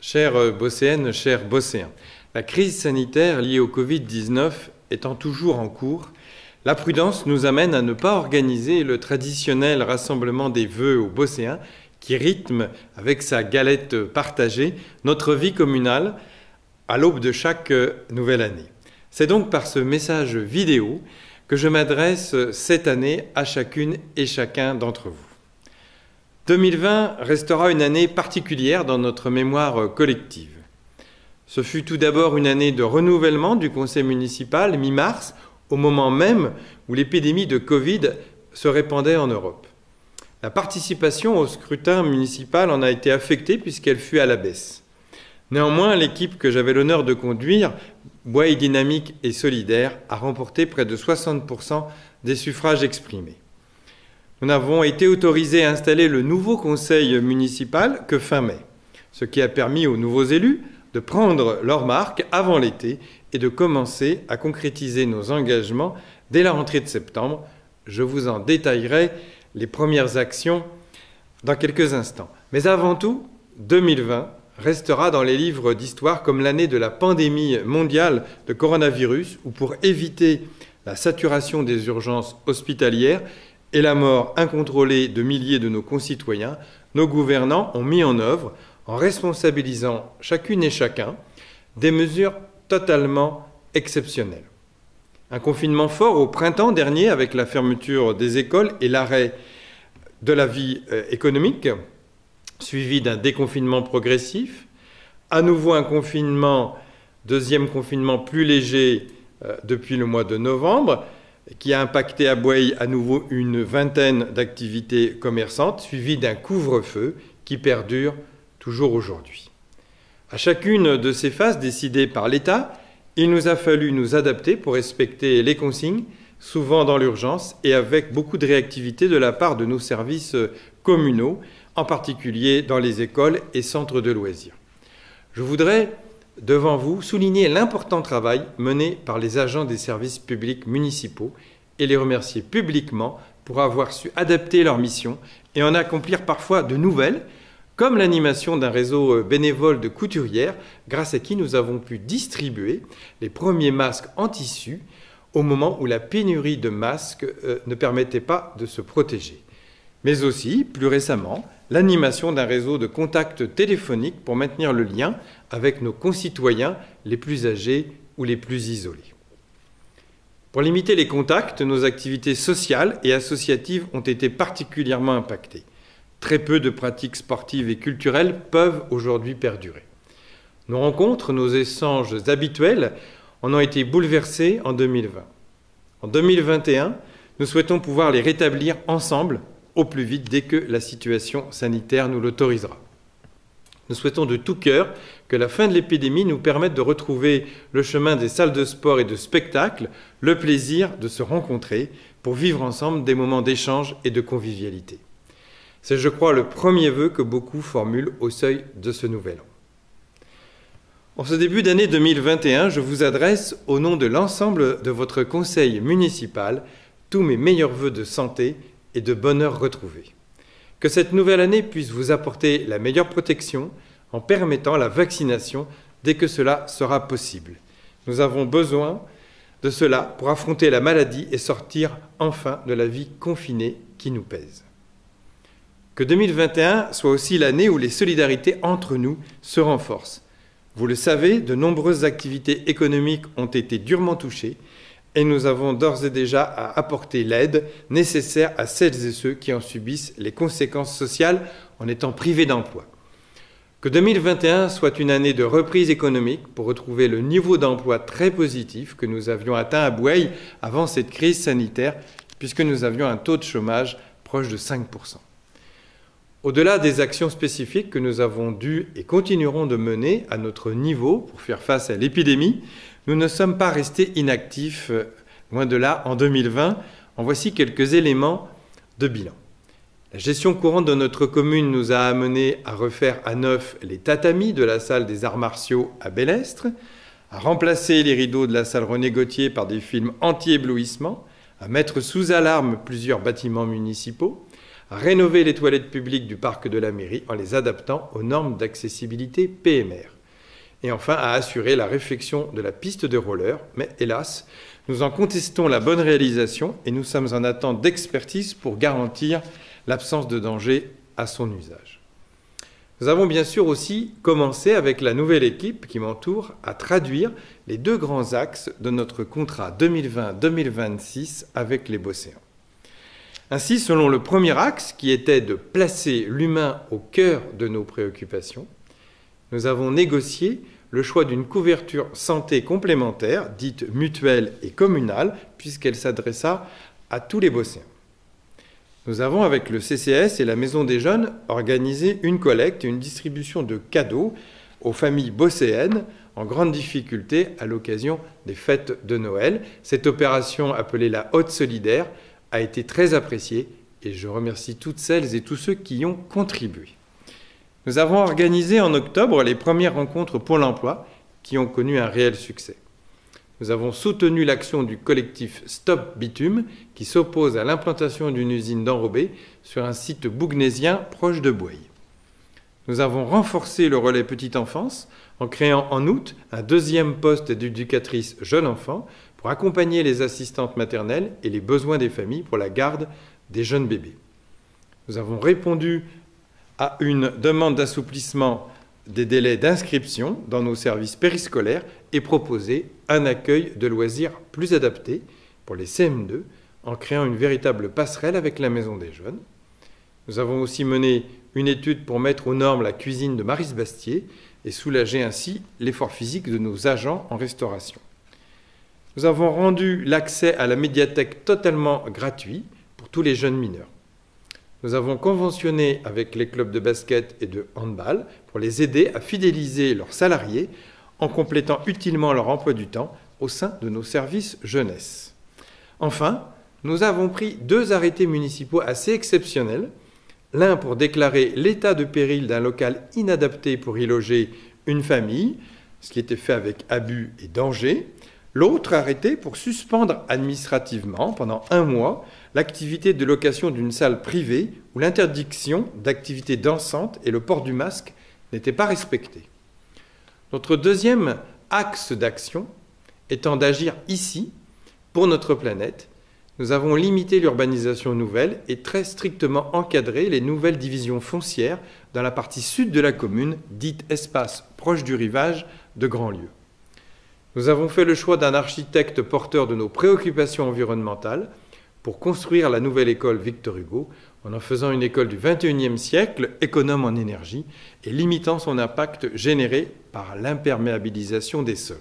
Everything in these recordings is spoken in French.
Chères Bosséennes, chers Bosséens, la crise sanitaire liée au Covid-19 étant toujours en cours, la prudence nous amène à ne pas organiser le traditionnel rassemblement des vœux aux Bosséens qui rythme, avec sa galette partagée, notre vie communale à l'aube de chaque nouvelle année. C'est donc par ce message vidéo que je m'adresse cette année à chacune et chacun d'entre vous. 2020 restera une année particulière dans notre mémoire collective. Ce fut tout d'abord une année de renouvellement du conseil municipal mi-mars, au moment même où l'épidémie de Covid se répandait en Europe. La participation au scrutin municipal en a été affectée puisqu'elle fut à la baisse. Néanmoins, l'équipe que j'avais l'honneur de conduire, Bouaye Dynamique et Solidaire, a remporté près de 60% des suffrages exprimés. Nous n'avons été autorisés à installer le nouveau conseil municipal que fin mai, ce qui a permis aux nouveaux élus de prendre leur marque avant l'été et de commencer à concrétiser nos engagements dès la rentrée de septembre. Je vous en détaillerai les premières actions dans quelques instants. Mais avant tout, 2020 restera dans les livres d'histoire comme l'année de la pandémie mondiale de coronavirus, où pour éviter la saturation des urgences hospitalières et la mort incontrôlée de milliers de nos concitoyens, nos gouvernants ont mis en œuvre, en responsabilisant chacune et chacun, des mesures totalement exceptionnelles. Un confinement fort au printemps dernier avec la fermeture des écoles et l'arrêt de la vie économique, suivi d'un déconfinement progressif, à nouveau un confinement, deuxième confinement plus léger depuis le mois de novembre, qui a impacté à Bouaye à nouveau une vingtaine d'activités commerçantes, suivi d'un couvre-feu qui perdure toujours aujourd'hui. À chacune de ces phases décidées par l'État, il nous a fallu nous adapter pour respecter les consignes, souvent dans l'urgence et avec beaucoup de réactivité de la part de nos services communaux, en particulier dans les écoles et centres de loisirs. Je voudrais, devant vous, souligner l'important travail mené par les agents des services publics municipaux et les remercier publiquement pour avoir su adapter leur mission et en accomplir parfois de nouvelles, comme l'animation d'un réseau bénévole de couturières, grâce à qui nous avons pu distribuer les premiers masques en tissu au moment où la pénurie de masques ne permettait pas de se protéger. Mais aussi, plus récemment, l'animation d'un réseau de contacts téléphoniques pour maintenir le lien avec nos concitoyens les plus âgés ou les plus isolés. Pour limiter les contacts, nos activités sociales et associatives ont été particulièrement impactées. Très peu de pratiques sportives et culturelles peuvent aujourd'hui perdurer. Nos rencontres, nos échanges habituels en ont été bouleversés en 2020. En 2021, nous souhaitons pouvoir les rétablir ensemble au plus vite dès que la situation sanitaire nous l'autorisera. Nous souhaitons de tout cœur que la fin de l'épidémie nous permette de retrouver le chemin des salles de sport et de spectacle, le plaisir de se rencontrer pour vivre ensemble des moments d'échange et de convivialité. C'est, je crois, le premier vœu que beaucoup formulent au seuil de ce nouvel an. En ce début d'année 2021, je vous adresse, au nom de l'ensemble de votre conseil municipal, tous mes meilleurs vœux de santé et de bonheur retrouvé. Que cette nouvelle année puisse vous apporter la meilleure protection en permettant la vaccination dès que cela sera possible. Nous avons besoin de cela pour affronter la maladie et sortir enfin de la vie confinée qui nous pèse. Que 2021 soit aussi l'année où les solidarités entre nous se renforcent. Vous le savez, de nombreuses activités économiques ont été durement touchées et nous avons d'ores et déjà à apporter l'aide nécessaire à celles et ceux qui en subissent les conséquences sociales en étant privés d'emploi. Que 2021 soit une année de reprise économique pour retrouver le niveau d'emploi très positif que nous avions atteint à Bouaye avant cette crise sanitaire, puisque nous avions un taux de chômage proche de 5%. Au-delà des actions spécifiques que nous avons dû et continuerons de mener à notre niveau pour faire face à l'épidémie, nous ne sommes pas restés inactifs, loin de là, en 2020. En voici quelques éléments de bilan. La gestion courante de notre commune nous a amenés à refaire à neuf les tatamis de la salle des arts martiaux à Bellestre, à remplacer les rideaux de la salle René Gauthier par des films anti-éblouissement, à mettre sous alarme plusieurs bâtiments municipaux, à rénover les toilettes publiques du parc de la mairie en les adaptant aux normes d'accessibilité PMR. Et enfin, à assurer la réfection de la piste de roller, mais hélas, nous en contestons la bonne réalisation et nous sommes en attente d'expertise pour garantir l'absence de danger à son usage. Nous avons bien sûr aussi commencé avec la nouvelle équipe qui m'entoure à traduire les deux grands axes de notre contrat 2020-2026 avec les Bosséens. Ainsi, selon le premier axe qui était de placer l'humain au cœur de nos préoccupations, nous avons négocié le choix d'une couverture santé complémentaire, dite mutuelle et communale, puisqu'elle s'adressa à tous les Bosséens. Nous avons, avec le CCS et la Maison des Jeunes, organisé une collecte et une distribution de cadeaux aux familles bosséennes en grande difficulté à l'occasion des fêtes de Noël. Cette opération, appelée la Hotte solidaire, a été très appréciée et je remercie toutes celles et tous ceux qui y ont contribué. Nous avons organisé en octobre les premières rencontres pour l'emploi qui ont connu un réel succès. Nous avons soutenu l'action du collectif Stop Bitume qui s'oppose à l'implantation d'une usine d'enrobé sur un site bougnésien proche de Bouaye. Nous avons renforcé le relais petite enfance en créant en août un deuxième poste d'éducatrice jeune enfant pour accompagner les assistantes maternelles et les besoins des familles pour la garde des jeunes bébés. Nous avons répondu à une demande d'assouplissement des délais d'inscription dans nos services périscolaires et proposé un accueil de loisirs plus adapté pour les CM2 en créant une véritable passerelle avec la Maison des Jeunes. Nous avons aussi mené une étude pour mettre aux normes la cuisine de Maryse Bastier et soulager ainsi l'effort physique de nos agents en restauration. Nous avons rendu l'accès à la médiathèque totalement gratuit pour tous les jeunes mineurs. Nous avons conventionné avec les clubs de basket et de handball pour les aider à fidéliser leurs salariés en complétant utilement leur emploi du temps au sein de nos services jeunesse. Enfin, nous avons pris 2 arrêtés municipaux assez exceptionnels, l'un pour déclarer l'état de péril d'un local inadapté pour y loger une famille, ce qui était fait avec abus et danger, l'autre arrêté pour suspendre administrativement pendant 1 mois l'activité de location d'une salle privée où l'interdiction d'activité dansante et le port du masque n'étaient pas respectés. Notre deuxième axe d'action étant d'agir ici, pour notre planète, nous avons limité l'urbanisation nouvelle et très strictement encadré les nouvelles divisions foncières dans la partie sud de la commune, dite espace proche du rivage de Grandlieu. Nous avons fait le choix d'un architecte porteur de nos préoccupations environnementales pour construire la nouvelle école Victor Hugo en faisant une école du XXIe siècle économe en énergie et limitant son impact généré par l'imperméabilisation des sols.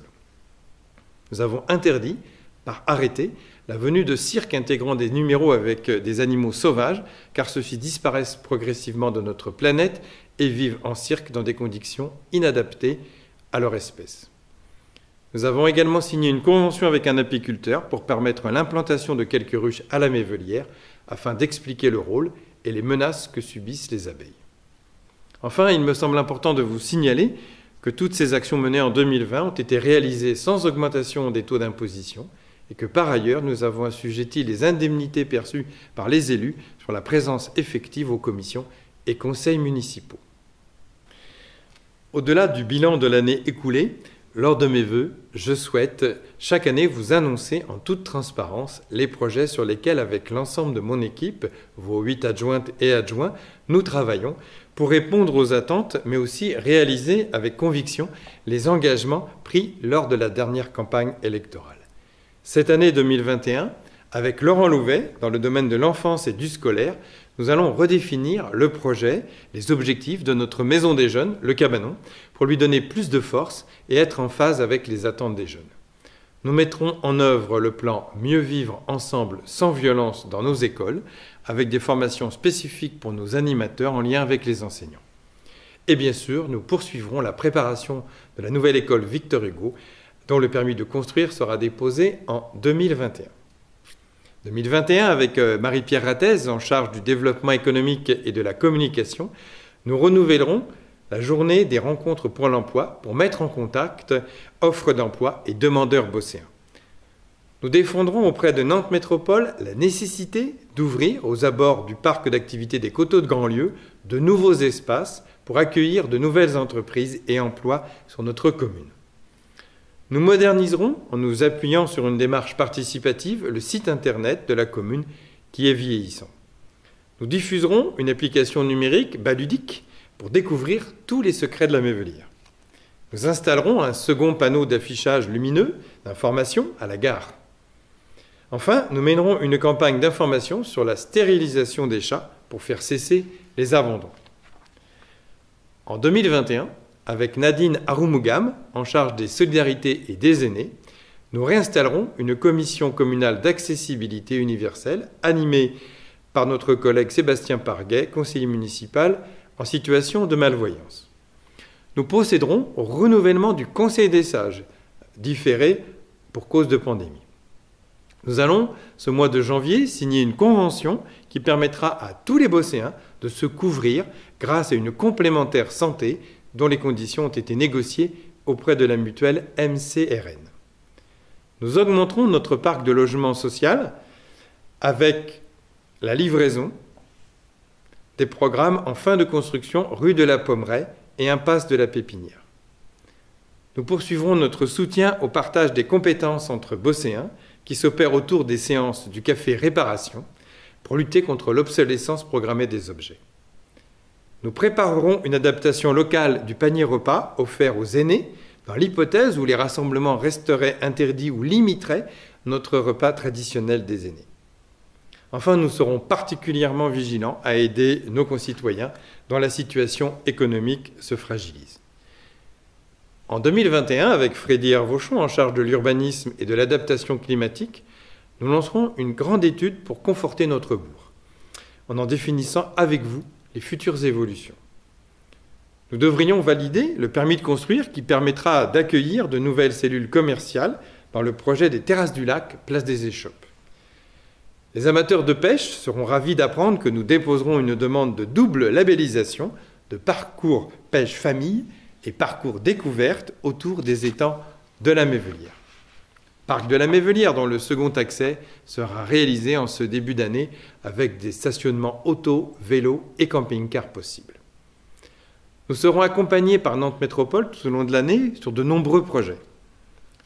Nous avons interdit, par arrêté, la venue de cirques intégrant des numéros avec des animaux sauvages, car ceux-ci disparaissent progressivement de notre planète et vivent en cirque dans des conditions inadaptées à leur espèce. Nous avons également signé une convention avec un apiculteur pour permettre l'implantation de quelques ruches à la Mévelière afin d'expliquer le rôle et les menaces que subissent les abeilles. Enfin, il me semble important de vous signaler que toutes ces actions menées en 2020 ont été réalisées sans augmentation des taux d'imposition et que par ailleurs, nous avons assujetti les indemnités perçues par les élus sur la présence effective aux commissions et conseils municipaux. Au-delà du bilan de l'année écoulée, lors de mes vœux, je souhaite chaque année vous annoncer en toute transparence les projets sur lesquels, avec l'ensemble de mon équipe, vos 8 adjointes et adjoints, nous travaillons pour répondre aux attentes, mais aussi réaliser avec conviction les engagements pris lors de la dernière campagne électorale. Cette année 2021, avec Laurent Louvet, dans le domaine de l'enfance et du scolaire, nous allons redéfinir le projet, les objectifs de notre Maison des Jeunes, le Cabanon, pour lui donner plus de force et être en phase avec les attentes des jeunes. Nous mettrons en œuvre le plan Mieux vivre ensemble sans violence dans nos écoles, avec des formations spécifiques pour nos animateurs en lien avec les enseignants. Et bien sûr, nous poursuivrons la préparation de la nouvelle école Victor Hugo, dont le permis de construire sera déposé en 2021. 2021, avec Marie-Pierre Rattez, en charge du développement économique et de la communication, nous renouvellerons la journée des rencontres pour l'emploi pour mettre en contact offres d'emploi et demandeurs bosséens. Nous défendrons auprès de Nantes Métropole la nécessité d'ouvrir aux abords du parc d'activités des Coteaux de Grandlieu de nouveaux espaces pour accueillir de nouvelles entreprises et emplois sur notre commune. Nous moderniserons, en nous appuyant sur une démarche participative, le site internet de la commune qui est vieillissant. Nous diffuserons une application numérique baludique pour découvrir tous les secrets de la Mévelière. Nous installerons un second panneau d'affichage lumineux d'information à la gare. Enfin, nous mènerons une campagne d'information sur la stérilisation des chats pour faire cesser les abandons. En 2021, avec Nadine Aroumogam, en charge des solidarités et des aînés, nous réinstallerons une commission communale d'accessibilité universelle animée par notre collègue Sébastien Parguet, conseiller municipal en situation de malvoyance. Nous procéderons au renouvellement du Conseil des sages, différé pour cause de pandémie. Nous allons, ce mois de janvier, signer une convention qui permettra à tous les Bosséens de se couvrir grâce à une complémentaire santé dont les conditions ont été négociées auprès de la mutuelle MCRN. Nous augmenterons notre parc de logement social avec la livraison des programmes en fin de construction rue de la Pommeraye et impasse de la Pépinière. Nous poursuivrons notre soutien au partage des compétences entre Bosséens qui s'opère autour des séances du café réparation pour lutter contre l'obsolescence programmée des objets. Nous préparerons une adaptation locale du panier repas offert aux aînés dans l'hypothèse où les rassemblements resteraient interdits ou limiteraient notre repas traditionnel des aînés. Enfin, nous serons particulièrement vigilants à aider nos concitoyens dont la situation économique se fragilise. En 2021, avec Freddy Hervauchon en charge de l'urbanisme et de l'adaptation climatique, nous lancerons une grande étude pour conforter notre bourg, en définissant avec vous les futures évolutions. Nous devrions valider le permis de construire qui permettra d'accueillir de nouvelles cellules commerciales dans le projet des terrasses du lac, place des Échoppes. Les amateurs de pêche seront ravis d'apprendre que nous déposerons une demande de double labellisation de parcours pêche famille et parcours découverte autour des étangs de la Mévelière. Parc de la Mévelière dont le second accès sera réalisé en ce début d'année avec des stationnements auto, vélo et camping-car possibles. Nous serons accompagnés par Nantes Métropole tout au long de l'année sur de nombreux projets.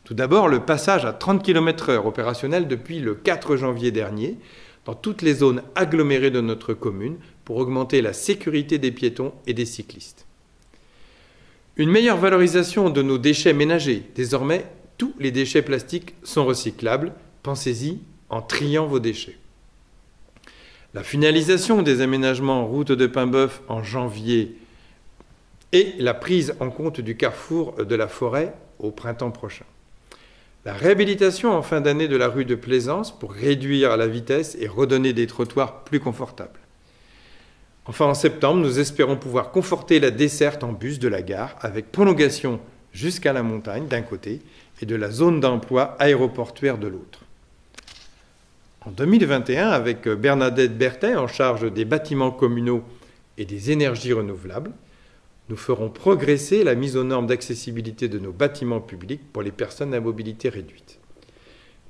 Tout d'abord, le passage à 30 km/h opérationnel depuis le 4 janvier dernier dans toutes les zones agglomérées de notre commune pour augmenter la sécurité des piétons et des cyclistes. Une meilleure valorisation de nos déchets ménagers. Désormais, tous les déchets plastiques sont recyclables. Pensez-y en triant vos déchets. La finalisation des aménagements route de Paimboeuf en janvier et la prise en compte du carrefour de la Forêt au printemps prochain. La réhabilitation en fin d'année de la rue de Plaisance pour réduire la vitesse et redonner des trottoirs plus confortables. Enfin, en septembre, nous espérons pouvoir conforter la desserte en bus de la gare avec prolongation jusqu'à la montagne d'un côté et de la zone d'emploi aéroportuaire de l'autre. En 2021, avec Bernadette Berthet en charge des bâtiments communaux et des énergies renouvelables, nous ferons progresser la mise aux normes d'accessibilité de nos bâtiments publics pour les personnes à mobilité réduite.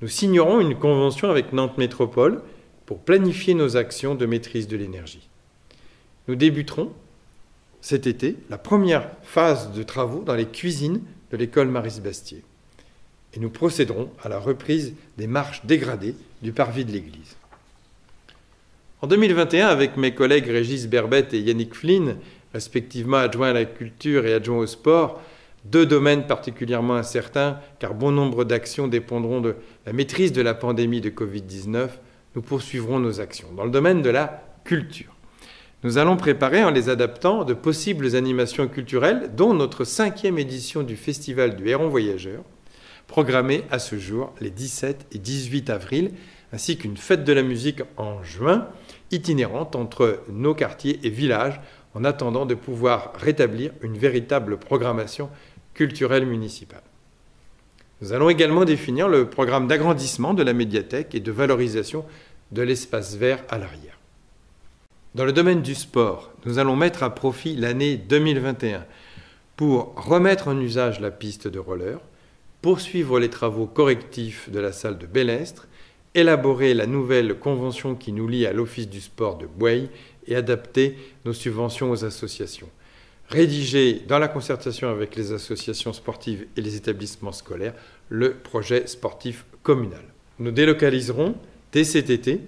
Nous signerons une convention avec Nantes Métropole pour planifier nos actions de maîtrise de l'énergie. Nous débuterons cet été la première phase de travaux dans les cuisines de l'école Maryse Bastier. Et nous procéderons à la reprise des marches dégradées du parvis de l'église. En 2021, avec mes collègues Régis Berbette et Yannick Flynn, respectivement adjoints à la culture et adjoints au sport, deux domaines particulièrement incertains, car bon nombre d'actions dépendront de la maîtrise de la pandémie de Covid-19, nous poursuivrons nos actions. Dans le domaine de la culture, nous allons préparer, en les adaptant, de possibles animations culturelles, dont notre 5e édition du Festival du Héron Voyageur, programmée à ce jour les 17 et 18 avril, ainsi qu'une fête de la musique en juin, itinérante entre nos quartiers et villages, en attendant de pouvoir rétablir une véritable programmation culturelle municipale. Nous allons également définir le programme d'agrandissement de la médiathèque et de valorisation de l'espace vert à l'arrière. Dans le domaine du sport, nous allons mettre à profit l'année 2021 pour remettre en usage la piste de roller, poursuivre les travaux correctifs de la salle de Bellestre, élaborer la nouvelle convention qui nous lie à l'Office du sport de Boueil et adapter nos subventions aux associations. Rédiger, dans la concertation avec les associations sportives et les établissements scolaires, le projet sportif communal. Nous délocaliserons, dès cet été,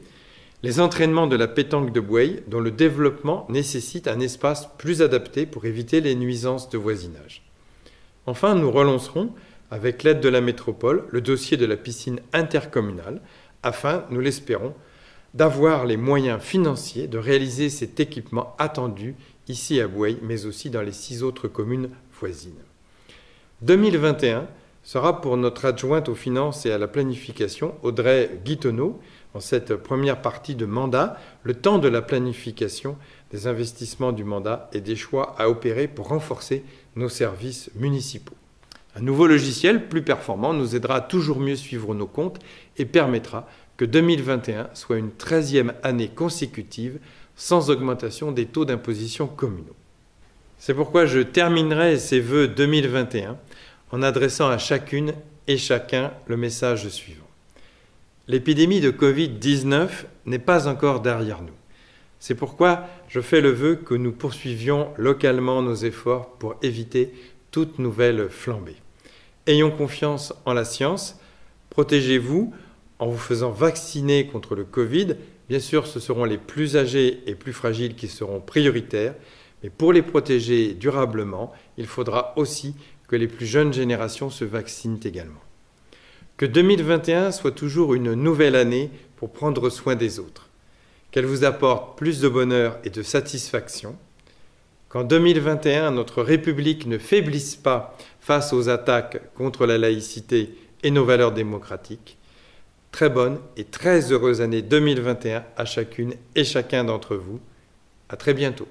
les entraînements de la pétanque de Boueil, dont le développement nécessite un espace plus adapté pour éviter les nuisances de voisinage. Enfin, nous relancerons, avec l'aide de la métropole, le dossier de la piscine intercommunale, afin, nous l'espérons, d'avoir les moyens financiers de réaliser cet équipement attendu ici à Boueil, mais aussi dans les 6 autres communes voisines. 2021 sera pour notre adjointe aux finances et à la planification, Audrey Guitonneau, en cette première partie de mandat, le temps de la planification des investissements du mandat et des choix à opérer pour renforcer nos services municipaux. Un nouveau logiciel plus performant nous aidera à toujours mieux suivre nos comptes et permettra que 2021 soit une 13e année consécutive sans augmentation des taux d'imposition communaux. C'est pourquoi je terminerai ces vœux 2021 en adressant à chacune et chacun le message suivant. L'épidémie de Covid-19 n'est pas encore derrière nous. C'est pourquoi je fais le vœu que nous poursuivions localement nos efforts pour éviter toute nouvelle flambée. Ayons confiance en la science, protégez-vous en vous faisant vacciner contre le Covid. Bien sûr, ce seront les plus âgés et plus fragiles qui seront prioritaires, mais pour les protéger durablement, il faudra aussi que les plus jeunes générations se vaccinent également. Que 2021 soit toujours une nouvelle année pour prendre soin des autres, qu'elle vous apporte plus de bonheur et de satisfaction, qu'en 2021, notre République ne faiblisse pas face aux attaques contre la laïcité et nos valeurs démocratiques. Très bonne et très heureuse année 2021 à chacune et chacun d'entre vous. À très bientôt.